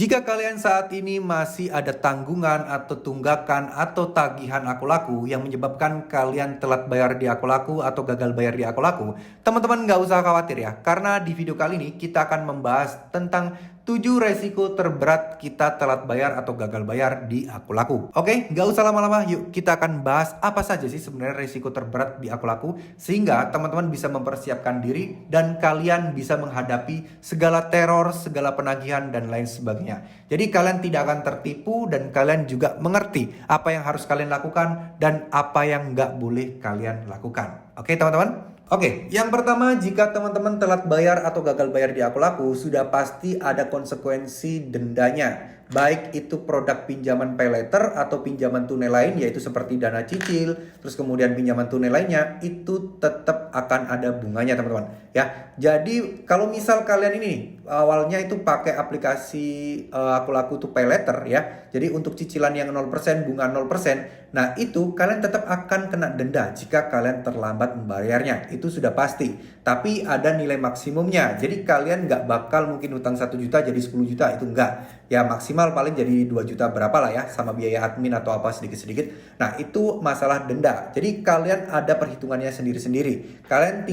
Jika kalian saat ini masih ada tanggungan atau tunggakan atau tagihan aku laku yang menyebabkan kalian telat bayar di aku laku atau gagal bayar di aku laku, teman-teman nggak usah khawatir ya. Karena di video kali ini kita akan membahas tentang 7 resiko terberat kita telat bayar atau gagal bayar di aku laku. Oke, nggak usah lama-lama, yuk kita akan bahas apa saja sih sebenarnya resiko terberat di aku laku, sehingga teman-teman bisa mempersiapkan diri dan kalian bisa menghadapi segala teror, segala penagihan, dan lain sebagainya. Jadi kalian tidak akan tertipu dan kalian juga mengerti apa yang harus kalian lakukan dan apa yang nggak boleh kalian lakukan. Oke teman-teman? Oke, yang pertama, jika teman-teman telat bayar atau gagal bayar di aku laku, sudah pasti ada konsekuensi dendanya. Baik itu produk pinjaman pay later atau pinjaman tunai lain, yaitu seperti dana cicil, terus kemudian pinjaman tunai lainnya, itu tetap akan ada bunganya teman-teman. Ya, jadi kalau misal kalian ini awalnya itu pakai aplikasi aku laku tuh pay later ya. Jadi untuk cicilan yang 0%, bunga 0%, nah itu kalian tetap akan kena denda jika kalian terlambat membayarnya. Itu sudah pasti. Tapi ada nilai maksimumnya. Jadi kalian nggak bakal mungkin utang 1 juta jadi 10 juta, itu enggak. Ya maksimal paling jadi 2 juta berapa lah ya, sama biaya admin atau apa sedikit-sedikit. Nah itu masalah denda. Jadi kalian ada perhitungannya sendiri-sendiri. Kalian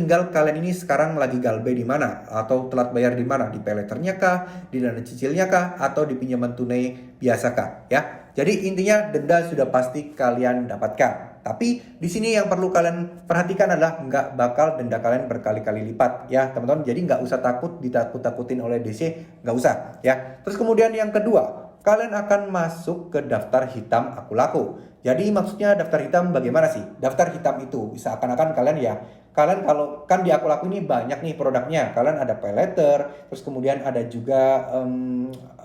ini sekarang lagi galbay di mana? Atau telat bayar di mana? Di pay letternya kah? Di dana cicilnya kah? Atau di pinjaman tunai biasa kah? Ya. Jadi intinya denda sudah pasti kalian dapatkan. Tapi di sini yang perlu kalian perhatikan adalah nggak bakal denda kalian berkali-kali lipat ya teman-teman. Jadi nggak usah takut ditakut-takutin oleh DC, nggak usah ya. Terus kemudian yang kedua, kalian akan masuk ke daftar hitam aku laku. Jadi maksudnya daftar hitam bagaimana sih? Daftar hitam itu seakan-akan kalian kalau kan di aku laku ini banyak nih produknya. Kalian ada pay letter, terus kemudian ada juga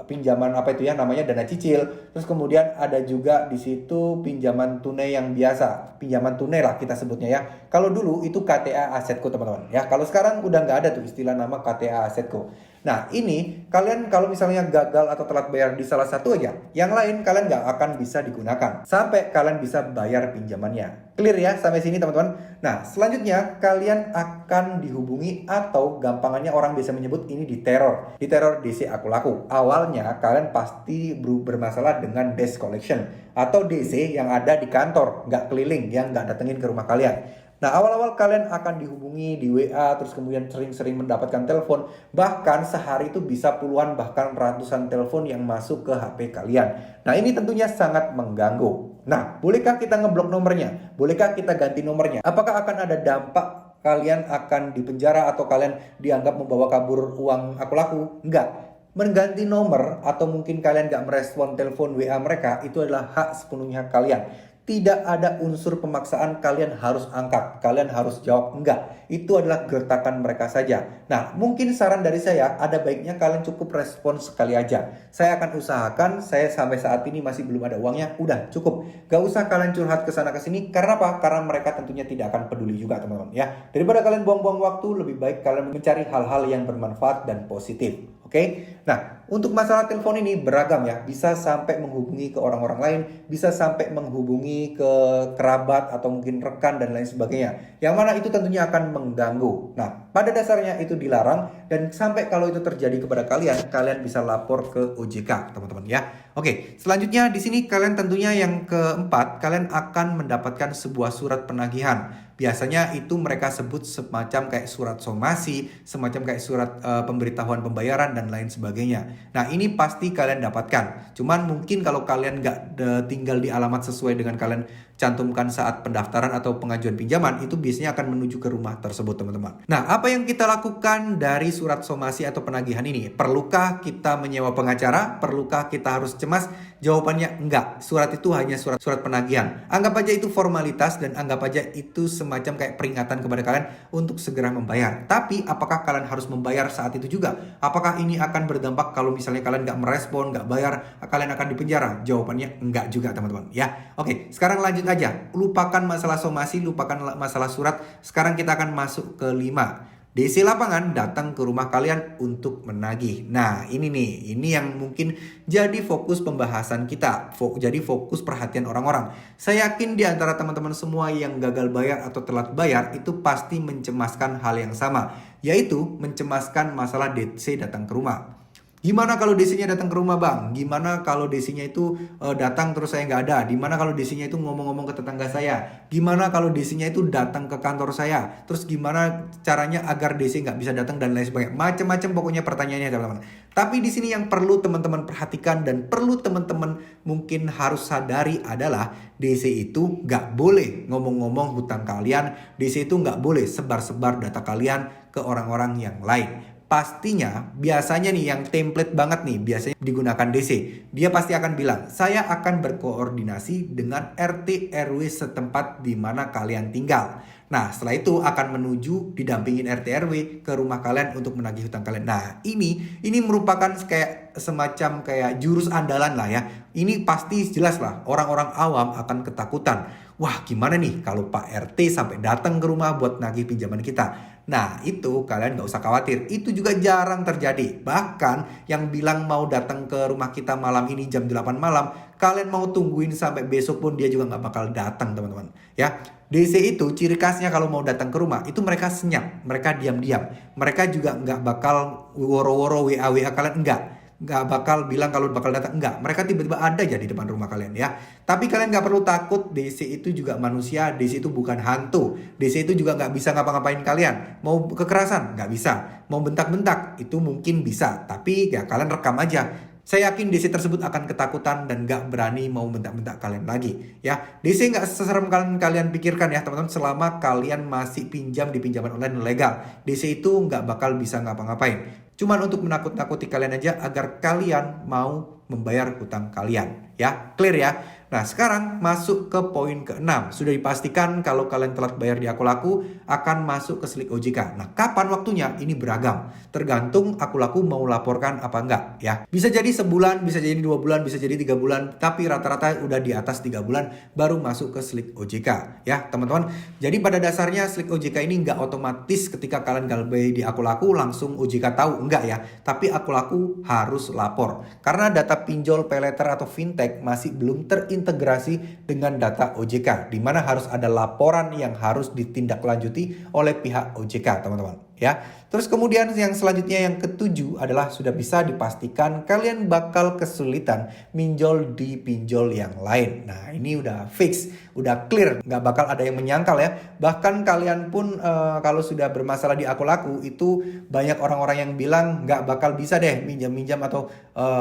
pinjaman apa itu ya namanya dana cicil. Terus kemudian ada juga di situ pinjaman tunai yang biasa, pinjaman tunai lah kita sebutnya ya. Kalau dulu itu KTA asetku teman-teman ya. Kalau sekarang udah nggak ada tuh istilah nama KTA asetku. Nah ini kalian kalau misalnya gagal atau telat bayar di salah satu aja, yang lain kalian nggak akan bisa digunakan sampai kalian bisa bayar pinjamannya. Clear ya sampai sini teman-teman? Nah selanjutnya kalian akan dihubungi atau gampangannya orang bisa menyebut ini diteror DC aku laku. Awalnya kalian pasti bermasalah dengan desk collection atau DC yang ada di kantor, nggak keliling, yang nggak datengin ke rumah kalian. Nah, awal-awal kalian akan dihubungi di WA, terus kemudian sering-sering mendapatkan telepon. Bahkan sehari itu bisa puluhan bahkan ratusan telepon yang masuk ke HP kalian. Nah, ini tentunya sangat mengganggu. Nah, bolehkah kita ngeblok nomornya? Bolehkah kita ganti nomornya? Apakah akan ada dampak kalian akan dipenjara atau kalian dianggap membawa kabur uang aku laku? Enggak. Mengganti nomor atau mungkin kalian nggak merespon telepon WA mereka, itu adalah hak sepenuhnya kalian. Tidak ada unsur pemaksaan kalian harus angkat, kalian harus jawab, enggak. Itu adalah gertakan mereka saja. Nah, mungkin saran dari saya, ada baiknya kalian cukup respon sekali aja. Saya akan usahakan, saya sampai saat ini masih belum ada uangnya, udah cukup. Gak usah kalian curhat ke sana ke sini, karena apa? Karena mereka tentunya tidak akan peduli juga teman-teman ya. Daripada kalian buang-buang waktu, lebih baik kalian mencari hal-hal yang bermanfaat dan positif. Oke, nah untuk masalah telepon ini beragam ya, bisa sampai menghubungi ke orang-orang lain, bisa sampai menghubungi ke kerabat atau mungkin rekan dan lain sebagainya. Yang mana itu tentunya akan mengganggu. Nah, pada dasarnya itu dilarang dan sampai kalau itu terjadi kepada kalian, kalian bisa lapor ke OJK, teman-teman ya. Oke, selanjutnya di sini kalian tentunya yang keempat, kalian akan mendapatkan sebuah surat penagihan. Biasanya itu mereka sebut semacam kayak surat somasi, semacam kayak surat pemberitahuan pembayaran dan lain sebagainya. Nah ini pasti kalian dapatkan. Cuman mungkin kalau kalian nggak tinggal di alamat sesuai dengan kalian cantumkan saat pendaftaran atau pengajuan pinjaman, itu biasanya akan menuju ke rumah tersebut teman-teman. Nah apa yang kita lakukan dari surat somasi atau penagihan ini? Perlukah kita menyewa pengacara? Perlukah kita harus cemas? Jawabannya enggak. Surat itu hanya surat penagihan. Anggap aja itu formalitas dan anggap aja itu semacam kayak peringatan kepada kalian untuk segera membayar. Tapi apakah kalian harus membayar saat itu juga? Apakah ini akan berdampak kalau misalnya kalian nggak merespon, nggak bayar, kalian akan dipenjara? Jawabannya enggak juga teman-teman ya. Oke, sekarang lanjut aja. Lupakan masalah somasi, lupakan masalah surat. Sekarang kita akan masuk ke 5. DC lapangan datang ke rumah kalian untuk menagih. Nah ini nih, ini yang mungkin jadi fokus pembahasan kita, jadi fokus perhatian orang-orang. Saya yakin di antara teman-teman semua yang gagal bayar atau telat bayar itu pasti mencemaskan hal yang sama, yaitu mencemaskan masalah DC datang ke rumah. Gimana kalau DC-nya datang ke rumah bang? Gimana kalau DC-nya itu datang terus saya nggak ada? Gimana kalau DC-nya itu ngomong-ngomong ke tetangga saya? Gimana kalau DC-nya itu datang ke kantor saya? Terus gimana caranya agar DC nggak bisa datang dan lain sebagainya? Macam-macam pokoknya pertanyaannya teman-teman. Tapi di sini yang perlu teman-teman perhatikan dan perlu teman-teman mungkin harus sadari adalah DC itu nggak boleh ngomong-ngomong hutang kalian. DC itu nggak boleh sebar-sebar data kalian ke orang-orang yang lain. Pastinya biasanya nih yang template banget nih biasanya digunakan DC. Dia pasti akan bilang, saya akan berkoordinasi dengan RT RW setempat di mana kalian tinggal. Nah setelah itu akan menuju didampingin RT RW ke rumah kalian untuk menagih hutang kalian. Nah ini merupakan kayak semacam kayak jurus andalan lah ya. Ini pasti jelas lah orang-orang awam akan ketakutan. Wah gimana nih kalau Pak RT sampai datang ke rumah buat nagih pinjaman kita. Nah itu kalian gak usah khawatir, itu juga jarang terjadi. Bahkan yang bilang mau datang ke rumah kita malam ini jam 8 malam, kalian mau tungguin sampai besok pun dia juga gak bakal datang teman-teman. Ya, DC itu ciri khasnya kalau mau datang ke rumah itu mereka senyap, mereka diam-diam. Mereka juga gak bakal woro-woro WA kalian, enggak. Nggak bakal bilang kalau bakal datang, enggak. Mereka tiba-tiba ada aja di depan rumah kalian ya. Tapi kalian nggak perlu takut, DC itu juga manusia, DC itu bukan hantu. DC itu juga nggak bisa ngapa-ngapain kalian. Mau kekerasan, nggak bisa. Mau bentak-bentak, itu mungkin bisa. Tapi ya kalian rekam aja. Saya yakin DC tersebut akan ketakutan dan gak berani mau bentak-bentak kalian lagi. Ya, DC gak seserem kalian pikirkan ya teman-teman. Selama kalian masih pinjam di pinjaman online legal, DC itu gak bakal bisa ngapa-ngapain. Cuman untuk menakut-nakuti kalian aja agar kalian mau membayar hutang kalian. Ya, clear ya? Nah sekarang masuk ke poin ke-6. Sudah dipastikan kalau kalian telat bayar di Aku Laku akan masuk ke Slik OJK. Nah kapan waktunya? Ini beragam. Tergantung Aku Laku mau laporkan apa enggak ya. Bisa jadi sebulan, bisa jadi 2 bulan, bisa jadi 3 bulan. Tapi rata-rata udah di atas 3 bulan baru masuk ke Slik OJK. Ya teman-teman. Jadi pada dasarnya Slik OJK ini enggak otomatis ketika kalian galbay di Aku Laku langsung OJK tahu. Enggak ya. Tapi Aku Laku harus lapor. Karena data pinjol, paylater atau fintech masih belum terintegrasi dengan data OJK, di mana harus ada laporan yang harus ditindaklanjuti oleh pihak OJK, teman-teman. Ya, terus kemudian yang selanjutnya yang ketujuh adalah sudah bisa dipastikan kalian bakal kesulitan minjol di pinjol yang lain. Nah ini udah fix, udah clear, nggak bakal ada yang menyangkal ya. Bahkan kalian pun kalau sudah bermasalah di Aku Laku itu banyak orang-orang yang bilang nggak bakal bisa deh minjam-minjam atau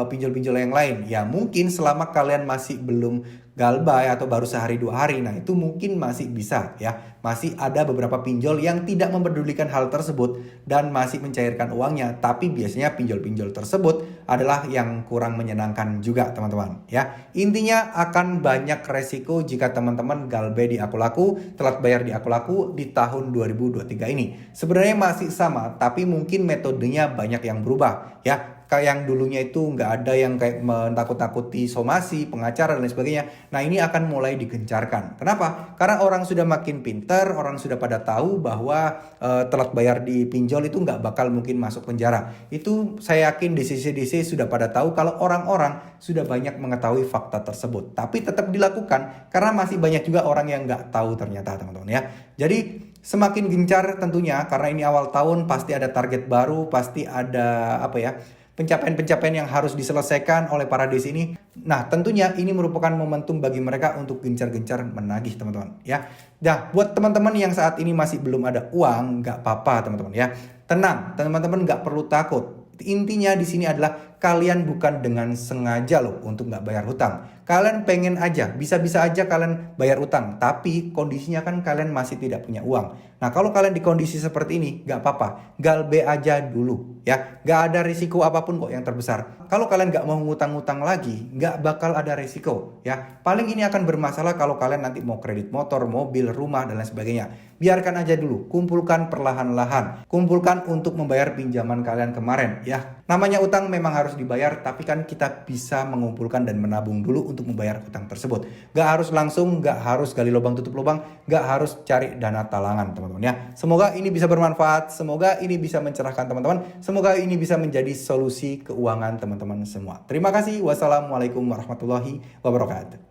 pinjol-pinjol yang lain. Ya mungkin selama kalian masih belum galbay atau baru sehari 2 hari, nah itu mungkin masih bisa ya. Masih ada beberapa pinjol yang tidak mempedulikan hal tersebut dan masih mencairkan uangnya. Tapi biasanya pinjol-pinjol tersebut adalah yang kurang menyenangkan juga teman-teman ya. Intinya akan banyak resiko jika teman-teman galbay di Aku Laku, telat bayar di Aku Laku di tahun 2023 ini. Sebenarnya masih sama, tapi mungkin metodenya banyak yang berubah ya. Kayak yang dulunya itu nggak ada yang kayak menakut-nakuti somasi, pengacara dan lain sebagainya. Nah ini akan mulai digencarkan. Kenapa? Karena orang sudah makin pintar, orang sudah pada tahu bahwa telat bayar di pinjol itu nggak bakal mungkin masuk penjara. Itu saya yakin di DC sudah pada tahu kalau orang-orang sudah banyak mengetahui fakta tersebut. Tapi tetap dilakukan karena masih banyak juga orang yang nggak tahu ternyata teman-teman ya. Jadi semakin gencar tentunya karena ini awal tahun pasti ada target baru, pasti ada pencapaian-pencapaian yang harus diselesaikan oleh para DC ini. Nah tentunya ini merupakan momentum bagi mereka untuk gencar-gencar menagih teman-teman ya. Nah buat teman-teman yang saat ini masih belum ada uang, nggak apa-apa teman-teman ya. Tenang, teman-teman nggak perlu takut. Intinya di sini adalah kalian bukan dengan sengaja loh untuk nggak bayar hutang. Kalian pengen aja, bisa-bisa aja kalian bayar hutang. Tapi kondisinya kan kalian masih tidak punya uang. Nah kalau kalian di kondisi seperti ini, nggak apa-apa. Galbay aja dulu ya. Nggak ada risiko apapun kok yang terbesar. Kalau kalian nggak mau ngutang-ngutang lagi, nggak bakal ada risiko ya. Paling ini akan bermasalah kalau kalian nanti mau kredit motor, mobil, rumah, dan lain sebagainya. Biarkan aja dulu, kumpulkan perlahan-lahan. Kumpulkan untuk membayar pinjaman kalian kemarin ya. Namanya utang memang harus dibayar, tapi kan kita bisa mengumpulkan dan menabung dulu untuk membayar utang tersebut. Gak harus langsung, gak harus gali lubang tutup lubang, gak harus cari dana talangan teman-teman ya. Semoga ini bisa bermanfaat, semoga ini bisa mencerahkan teman-teman, semoga ini bisa menjadi solusi keuangan teman-teman semua. Terima kasih, wassalamualaikum warahmatullahi wabarakatuh.